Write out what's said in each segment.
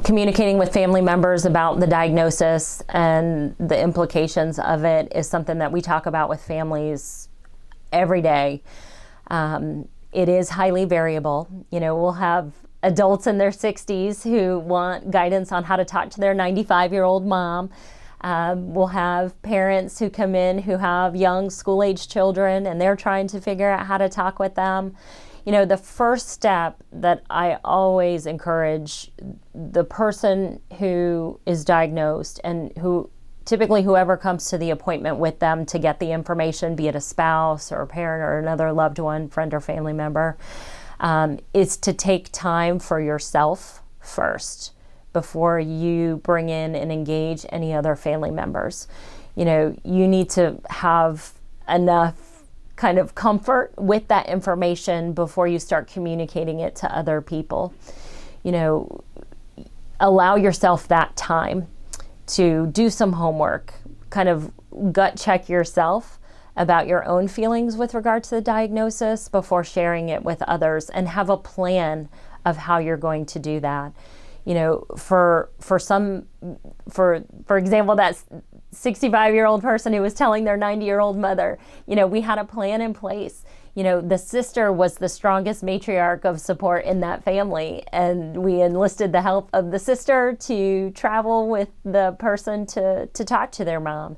communicating with family members about the diagnosis and the implications of it is something that we talk about with families every day. It is highly variable. We'll have adults in their 60s who want guidance on how to talk to their 95-year-old mom. We'll have parents who come in who have young school-age children and they're trying to figure out how to talk with them. The first step that I always encourage the person who is diagnosed and typically whoever comes to the appointment with them to get the information, be it a spouse or a parent or another loved one, friend or family member, is to take time for yourself first before you bring in and engage any other family members. You need to have enough kind of comfort with that information before you start communicating it to other people. Allow yourself that time to do some homework, kind of gut check yourself about your own feelings with regard to the diagnosis before sharing it with others, and have a plan of how you're going to do that. For example, that 65-year-old person who was telling their 90-year-old mother, we had a plan in place. The sister was the strongest matriarch of support in that family, and we enlisted the help of the sister to travel with the person to talk to their mom.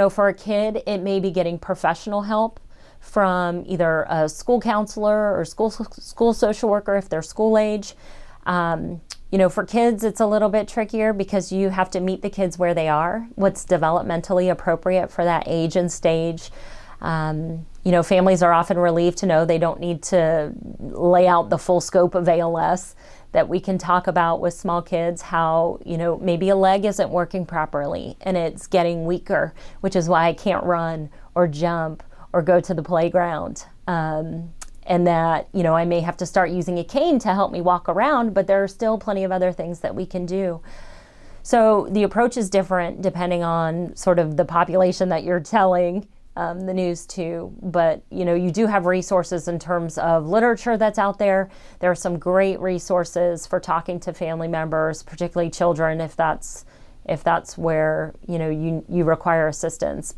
For a kid, it may be getting professional help from either a school counselor or school social worker if they're school age. For kids, it's a little bit trickier because you have to meet the kids where they are, what's developmentally appropriate for that age and stage. Families are often relieved to know they don't need to lay out the full scope of ALS, that we can talk about with small kids how, maybe a leg isn't working properly and it's getting weaker, which is why I can't run or jump or go to the playground. And that, I may have to start using a cane to help me walk around, but there are still plenty of other things that we can do. So the approach is different depending on sort of the population that you're telling the news to. But, you do have resources in terms of literature that's out there. There are some great resources for talking to family members, particularly children, if that's where, you require assistance.